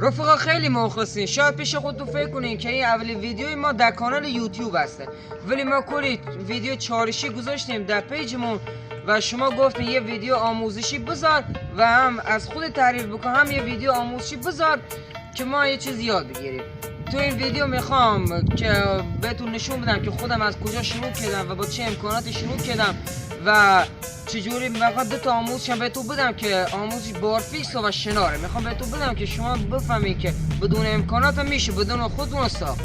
رفقا خیلی مخلصین. شاید پیش خودتون فکر کنین که این اولین ویدیوی ما در کانال یوتیوب هسته، ولی ما کلی ویدیو چالشی گذاشتیم در پیجمون و شما گفتین یه ویدیو آموزشی بذار و هم از خود تعریف بکن، هم یه ویدیو آموزشی بذار که ما یه چیز یاد بگیریم. تو این ویدیو میخوام که بهتون نشون بدم که خودم از کجا شروع کردم و با چه امکاناتی شروع کردم و چجوری. میخوام دو تا آموزشم بهتون بدم که آموزش بارفیکس و شناره. میخوام بهتون بدم که شما بفهمید که بدون امکانات هم میشه بدون خودتون ساخت.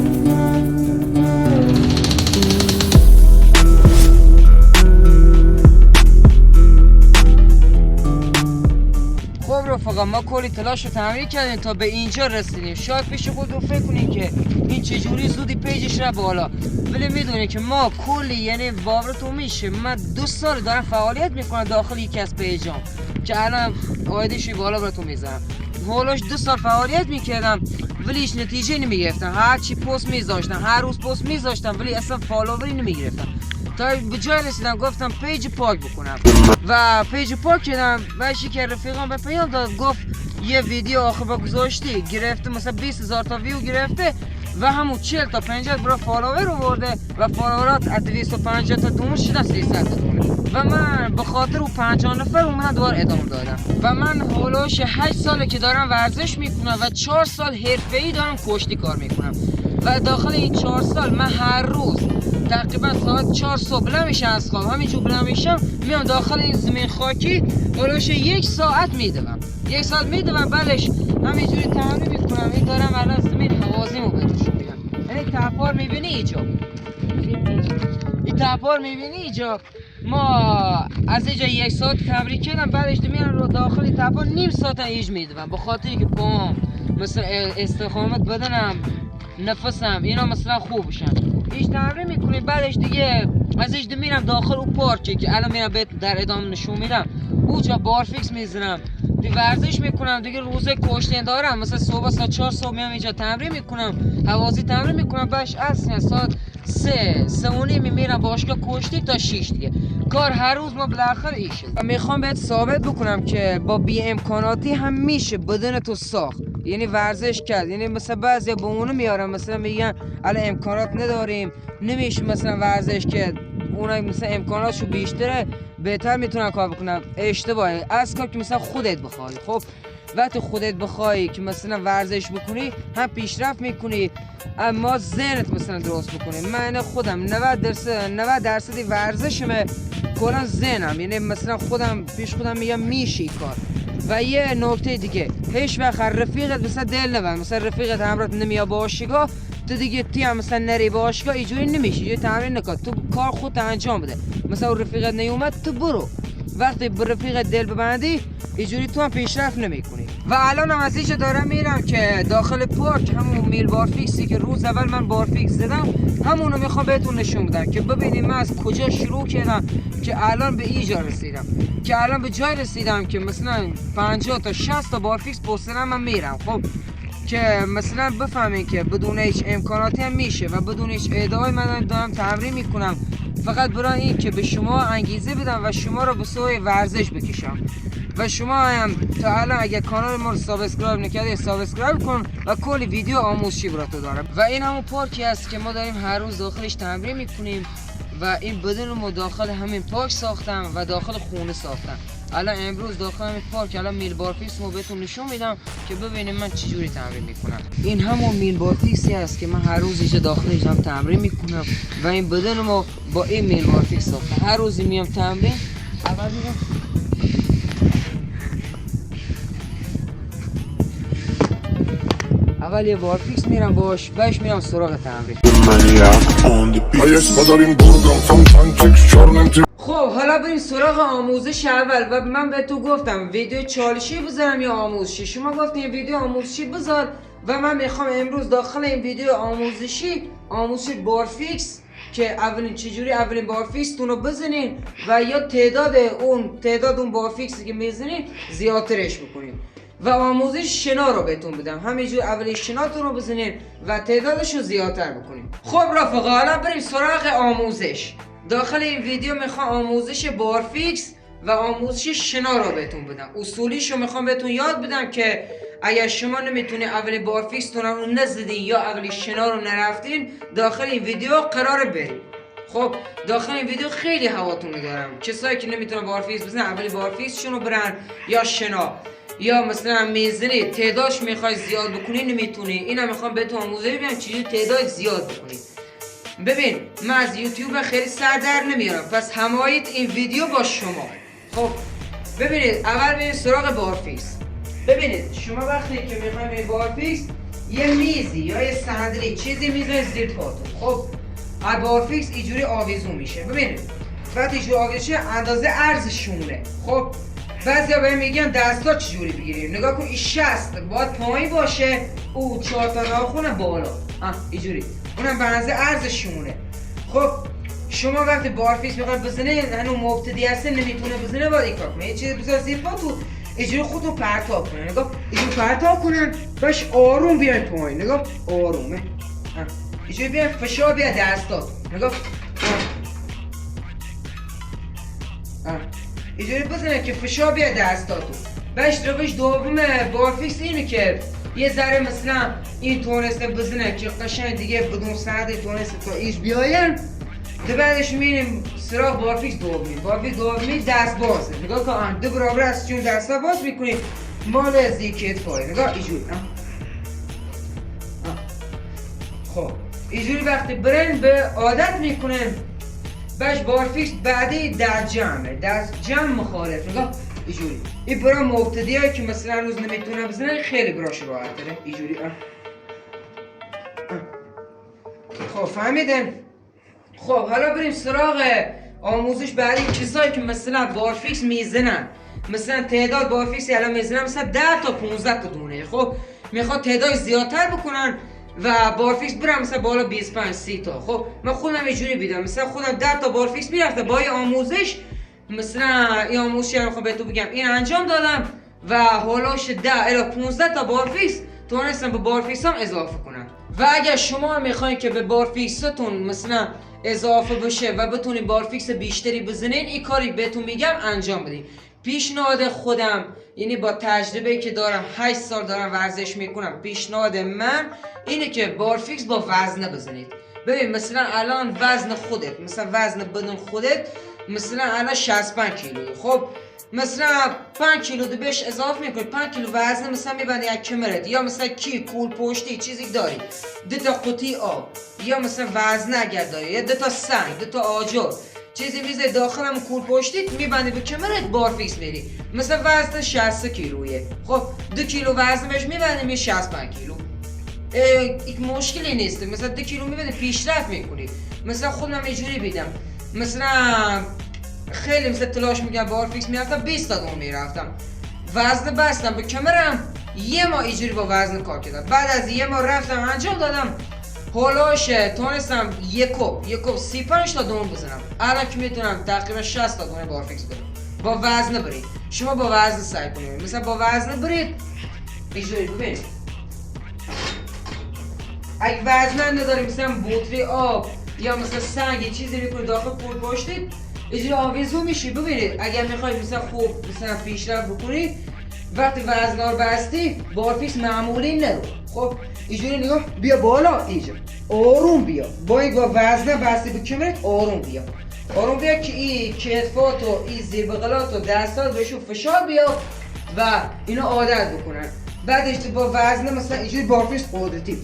خب رفقا، ما کلی تلاش و تمرین کردیم تا به اینجا رسیدیم. شاید پیش خودتون فکر کنین که این چجوری زودی پیجش را بالا، ولی میدونین که ما کلی، یعنی باورتون میشه من 2 سال دارم فعالیت میکنم داخل یکی از پیجام که الان آیدیشی بالا براتون میذارم. حالاش 2 سال فعالیت میکردم ولی هیچ نتیجه نمیگرفتم. هر چی پست میذاشتم، هر روز پست میذاشتم ولی اصلا فالووری نمیگرفتم. تا به جای رسیدم گفتم پیج پاک بکنم و پیج پاک کردم و که رفیقام به پیام داد گفت یه ویدیو آخر با گذاشتی گرفته مثلا 20,000 تا ویو گرفته و همون 40 تا 50 برای فالوور رو برده و فالوورات از 250 تا دوم شده 300 تا و من به خاطر اون 50 نفر اومدم دوباره ادامه دادم. و من هولوش 8 ساله که دارم ورزش میکنم و 4 سال حرفه‌ای دارم کشتی کار میکنم و داخل این 4 سال من هر روز تقریبا ساعت 4 صبح بلند میشم از خواب، همینجور بلند میشم میام داخل این زمین خاکی هولوش 1 ساعت میدوم. 1 ساعت میدوم، بعدش همینجوری تمرین میکنم. این دارم الان زمین حوازیمو بهتون میگم. یعنی تپار میبینی اینجا، این تپار میبینی اینجا. ما از اینجا 1 ساعت تمرین کردم، بعدش میرم رو داخل تپار نیم ساعت ایج میدوم به خاطر اینکه پام مثلا استقامت بدنم، نفسم اینا مثلا خوب بشن. هیچ تمرین میکنیم، بعدش دیگه از اینجا میرم داخل اون پارکی که الان میرم بهت در ادامه نشون میدم. اونجا بارفیکس میزنم، دیگه ورزش میکنم دیگه. روزه کشتی دارم، مثلا صبح ساعت 4 صبح میام اینجا تمرین میکنم، هوازی تمرین میکنم. بعدش اصلا ساعت 3 و نیم میرم باشگاه کشتی تا 6 دیگه. کار هر روز ما بالاخره ایشه. و میخوام بهت ثابت بکنم که با بی امکاناتی هم میشه بدن تو ساخت، یعنی ورزش کرد. یعنی مثلا بعضیا به اونو میارن مثلا میگن الان امکانات نداریم نمیشه مثلا ورزش کرد، اونایی مثلا امکاناتشو بیشتره بهتر میتونن کار بکنن. اشتباهه. از کار که مثلا خودت بخوای، خب وقتی خودت بخوای که مثلا ورزش بکنی هم پیشرفت میکنی، اما ذهنت مثلا درست بکنی. من خودم 90 درصد ورزشمه کلا ذهنم، یعنی مثلا خودم پیش خودم میگم میشه کار. و یه نکته دیگه، هیچ وقت رفیقت مثلا دل نبند. مثلا رفیقت همراهت نمیاد باشگاه، تو دیگه هم مثلا نری باشگاه، اینجوری نمیشه. یه تمرین نکن، تو کار خودت انجام بده. مثلا رفیقت نیومد تو برو، وقتی به رفیقت دل ببندی اینجوری تو هم پیشرفت نمیکنی. و الان هم از اینجا دارم میرم که داخل پارک همون میل بارفیکسی که روز اول من بارفیکس زدم همونو میخوام بهتون نشون بدم که ببینید من از کجا شروع کردم که الان به اینجا رسیدم، که الان به جای رسیدم که مثلا 50 تا 60 تا بارفیکس پسترم من میرم. خب که مثلا بفهمین که بدون هیچ امکاناتی هم میشه و بدون هیچ ادعای من دارم تمرین میکنم فقط برای این که به شما انگیزه بدم و شما رو به سوی ورزش بکشم. و شما هم تا الان اگر کانال ما رو سابسکرایب نکردی سابسکرایب کن و کلی ویدیو آموزشی براتون دارم. و این همون پارکی است که ما داریم هر روز داخلش تمرین میکنیم و این بدن رو داخل همین پارک ساختم و داخل خونه ساختم. الان امروز داخل همین پارک الان میل بارفیکس رو بهتون نشون میدم که ببینید من چجوری تمرین میکنم. این همون میل بارفیکسی است که من هر روز اینجا داخلش هم تمرین میکنم و این بدن رو با این میل بارفیکس ساختم. هر روزی میام تمرین، اول یه بارفیکس میرم باش، بعدش میرم سراغ تمرین. خب حالا بریم سراغ آموزش اول. و من به تو گفتم ویدیو چالشی بذارم یا آموزشی. شما گفتین ویدیو آموزشی بذار و من میخوام امروز داخل این ویدیو آموزش بارفیکس که اولین بارفیکس تون رو بزنین و یا تعداد اون بارفیکسی که میزنین زیادترش بکنین و آموزش شنا رو بهتون بدم. همینجور اول شناتون رو بزنین و تعدادش رو زیادتر بکنین. خب رفقا حالا بریم سراغ آموزش. داخل این ویدیو میخوام آموزش بارفیکس و آموزش شنا رو بهتون بدم. اصولیش رو میخوام بهتون یاد بدم که اگر شما نمیتونی اول بارفیکستون رو نزدین یا اول شنا رو نرفتین داخل این ویدیو قرار بریم. خب داخل این ویدیو خیلی هواتون دارم. کسایی که نمیتونن بارفیکس بزنن اول بارفیکسشون رو برن یا شنا یا مثلا میزنی تعدادش میخوای زیاد بکنی نمیتونی. اینا میخوام بهتون آموزش بدم چجوری تعداد زیاد بکنی. ببین من از یوتیوب خیلی سر در نمیارم، پس همایید این ویدیو با شما. خب ببینید اول بریم سراغ بارفیکس. ببینید شما وقتی که میخوایم این بارفیکس یه میزی یا یه صندلی چیزی میذارید زیر پاتون. خب بارفیکس اینجوری آویزون میشه. ببینید وقتی اینجوری آویزون شه اندازه عرض شونه. خب بعضیا بهم میگن دستا چجوری بگیریم. نگاه کن این 60 باید پایین باشه، او 4 تا ناخن بالا اینجوری، اونم به اندازه عرض شونه. خب شما وقتی بارفیکس میخواید بزنید هنوز مبتدی هستین نمیتونه بزنه، باید این کار کنه. یه چیزی بذار زیر پاتون اینجوری خودتون پرتاب کنن. نگاه اینجوری پرتاب کنن باش آروم بیاین پایین. نگاه آرومه اینجوری بیاین فشار بیا دستاتون. نگاه اینجوری بزنه که فشار بیا دستاتون. باش روش دوم بارفیکس اینه که یه ذره مثلا این تونسته بزنه که قشنگ دیگه بدون سرده تونسته تا ایش بیاین. بعدش میریم سراغ بارفیکس دومی. بارفیکس دومی دست بازه. نگاه کن دو برابر از چون دستا باز میکنیم مال از یک کتفای. نگاه اینجوری خب اینجوری وقتی برن به عادت میکنن باش بارفیکس بعدی در جمع مخالف. نگاه اینجوری این برای مبتدی هایی که مثلا روز نمیتونن بزنن خیلی براش راحت داره اینجوری. خب فهمیدن؟ خب حالا بریم سراغ آموزش بعدی. کسایی که مثلا بارفیکس میزنن، مثلا تعداد بارفیکس الان میزنن مثلا 10 تا 15 تا دونه، خب میخواد تعداد زیادتر بکنن و بارفیکس برم مثلا بالا 25 30 تا. خب من خودم اینجوری بیدم، مثلا خودم 10 تا بارفیکس میرفتم با این آموزش. مثلا این آموزشی رو میخوام بهتون بگم این انجام دادم و حالاش 10 الی 15 تا بارفیکس تونستم به بارفیکس هم اضافه کنم. و اگر شما میخواین که به بارفیکستون مثلا اضافه بشه و بتونید بارفیکس بیشتری بزنین این کاری بهتون میگم انجام بدین. پیشنهاد خودم یعنی با تجربه که دارم 8 سال دارم ورزش میکنم، پیشنهاد من اینه که بارفیکس با وزنه بزنید. ببین مثلا الان وزن خودت، مثلا وزن بدن خودت مثلا الان 65 کیلو، خب مثلا 5 کیلو دو بهش اضافه میکنی، 5 کیلو وزن مثلا میبندی یک کمرت، یا مثلا کول پشتی چیزی داری 2 تا قوطی آب، یا مثلا وزن اگر داری یا 2 تا سنگ 2 تا آجر چیزی میذاری داخل هم کول پشتیت میبندی به کمرت بارفیکس میری. مثلا وزن 60 کیلویه، خب 2 کیلو وزن بهش میبندی می 65 کیلو. یک مشکلی نیست، مثلا 2 کیلو میبندی پیشرفت میکنی. مثلا خودم اینجوری بیدم، مثلا خیلی مثلا تلاش میگم بارفیکس میرفتم 20 تا دون میرفتم، وزن بستم به کمرم، یه ماه اینجوری با وزن کار کردم. بعد از یه ماه رفتم انجام دادم، حالاش تونستم یک کوب 35 تا دون بزنم. الان که میتونم تقریبا 60 تا دون بارفیکس برم. با وزن برید، شما با وزن سعی کنید، مثلا با وزن برید اینجوری. ببینید اگه وزن نداری مثلا بطری آب یا مثلا سنگ چیزی میکنید داخل کول پشتید اینجوری آویزون میشی. ببینید اگر میخواید مثلا خوب مثلا پیشرفت بکنید وقتی وزن رو بستی بارفیکس معمولی نرو. خب اینجوری نگاه بیا بالا، اینجا آروم بیا، با وزن بستی به کمرت آروم بیا که این کتفات و این زیر بغلات و دستات بهشون فشار بیا و اینو عادت بکنن. بعدش تو با وزن مثلا اینجوری بارفیکس قدرتی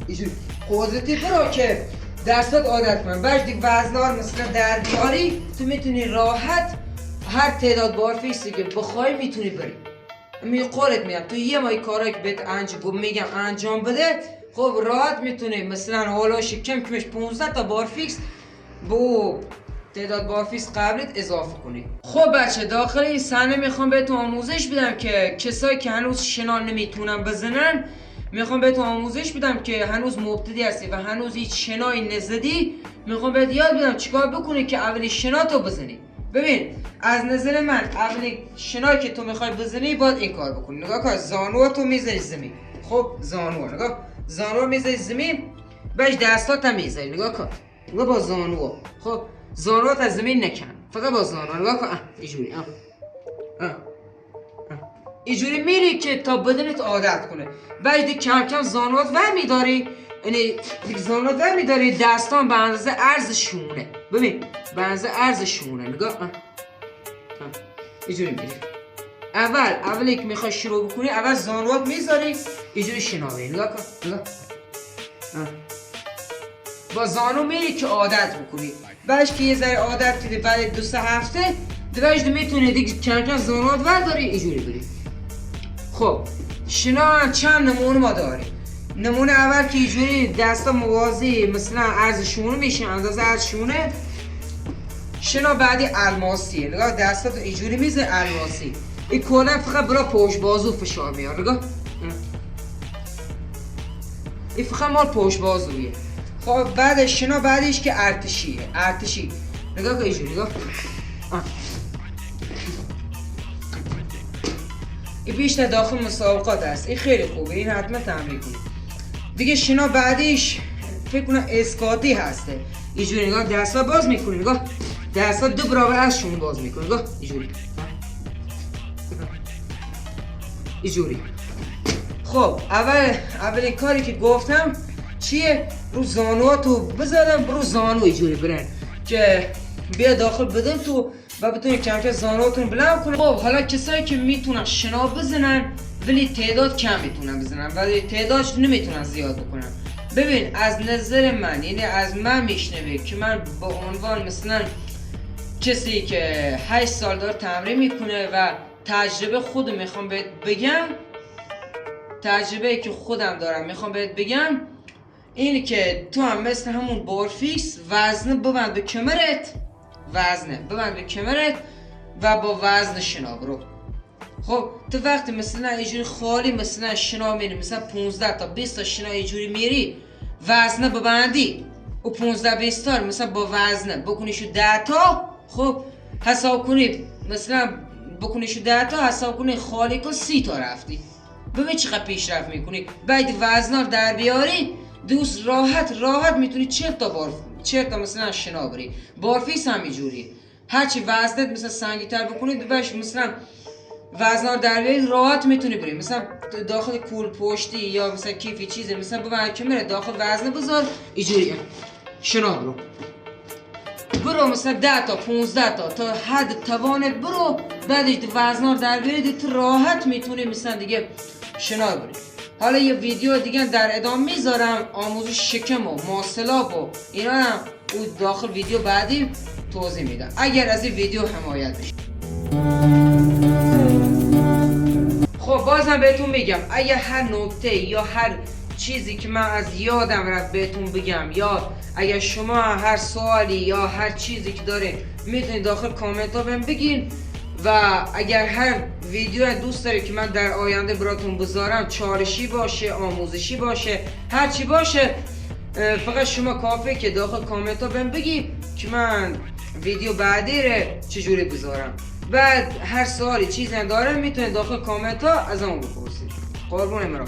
اینجوری قدرتی برو که دستات عادت کنن. بعد دیگه وزن‌ها رو مثلا در بیاری تو میتونی راحت هر تعداد بارفیکسی که بخوای میتونی بری. قولت میگم تو یه ماه کارایی که بهت انجام بده، خب راحت میتونی مثلا حالاش کمش 15 تا بارفیکس با تعداد بارفیکس قبلت اضافه کنی. خب بچه داخل این صحنه میخوام بهتون آموزش بدم که کسایی که هنوز شنا نمیتونن بزنن، میخوام بهتون آموزش بدم که هنوز مبتدی هستی و هنوز هیچ شنایی نزدی، میخوام بهت یاد بدم چیکار بکنی که اولی شنا تو بزنی. ببین از نظر من اولی شنایی که تو میخوای بزنی باید این کار بکنی. نگاه کن زانو تو میذاری زمین، خب زانو نگاه، زانو میذاری زمین، باش دستات هم میذاری. نگاه کن نگاه با زانو، خب زانوات از زمین نکن، فقط با زانو نگاه کن اینجوری اینجوری میری که تا بدنت عادت کنه. بعد کم کم زانوات ور میداری، یعنی زانوات ور میداری، دستان به اندازه عرض شونه. ببین به اندازه عرض شونه، نگاه. اینجوری میری. اولی که میخوای شروع بکنی، اول زانوات میذاری اینجوری شناوی. نگاه کن، نگاه. با زانو میری که عادت بکنی. بعدش که یه ذره عادت کردی، بعد 2-3 هفته دیگه میتونی دیگه کم کم زانوات ورداری اینجوری بری. خب شنا چند نمونه ما داریم. نمونه اول که اینجوری دستا موازی مثلا عرض شونه میشه، اندازه عرض شونه. شنا بعدی الماسیه. نگاه دستا تو اینجوری میزه الماسی. این کلا فقط برای پشت بازو فشار میاره. نگاه این فقط مال پشت بازویه. خب بعد شنا بعدیش که ارتشی. نگاه که اینجوری. نگاه این بیشتر داخل مسابقات هست. این خیلی خوبه، این حتما تمرین کنید. دیگه شنا بعدیش فکر کنم اسکاتی هسته. اینجوری نگاه دستا باز میکنی. نگاه دستا 2 برابر از شونه باز میکنی. نگاه اینجوری. اینجوری. خب اولین کاری که گفتم چیه؟ رو زانواتو بذارم، رو زانو اینجوری برن که بیا داخل بدن تو و بتونی کم کم زانواتون بلند کنه. خب حالا کسایی که میتونن شنا بزنن ولی تعداد کم میتونن بزنن، ولی تعدادش نمیتونن زیاد بکنن. ببین از نظر من، یعنی از من میشنوه که من به عنوان مثلا کسی که 8 سال داره تمرین میکنه و تجربه خود میخوام بهت بگم، تجربه که خودم دارم میخوام بهت بگم اینه که تو هم مثل همون بارفیکس وزنه ببند به کمرت، و با وزن شنا برو. خب تو وقتی مثلا اینجوری خالی مثلا شنا میری، مثلا 15 تا 20 تا شنا اینجوری میری، وزنه ببندی و 15-20 تا مثلا با وزنه بکنیشو 10 تا. خب حساب کنی مثلا بکنیشو 10 تا، حساب کنی خالی کن 30 تا رفتی. ببین چقدر پیشرفت میکنی. بعد وزنا در بیاری دوست راحت میتونی 40 تا مثلا شنا بری. بارفیکس هم اینجوری، هرچی وزنت مثلا سنگی‌تر بکنی دوبارش مثلا وزنا در بیاری راحت میتونی بری. مثلا داخل کول پشتی یا مثلا کیفی چیزی مثلا ببند کمره داخل وزنه بذار اینجوری شنا برو مثلا 10 تا 15 تا حد توانت برو. بعدش وزنا در بیاری تو راحت میتونی مثلا دیگه شنا بری. حالا یه ویدیو دیگه در ادامه میذارم آموزش شکم و ماسلاب و اینا هم او داخل ویدیو بعدی توضیح میدم اگر از این ویدیو حمایت بشه. خب بازم بهتون میگم اگر هر نکته یا هر چیزی که من از یادم رفت بهتون بگم، یا اگر شما هر سوالی یا هر چیزی که داره میتونید داخل کامنت ها بهم بگین. و اگر هر ویدیو دوست دارید که من در آینده براتون بذارم، چالشی باشه، آموزشی باشه، هر چی باشه، فقط شما کافیه که داخل کامنت ها بهم بگی که من ویدیو بعدی رو چجوری بذارم. بعد هر سوالی چیزی دارم میتونید داخل کامنت ها از اون بپرسید. قربون امرام.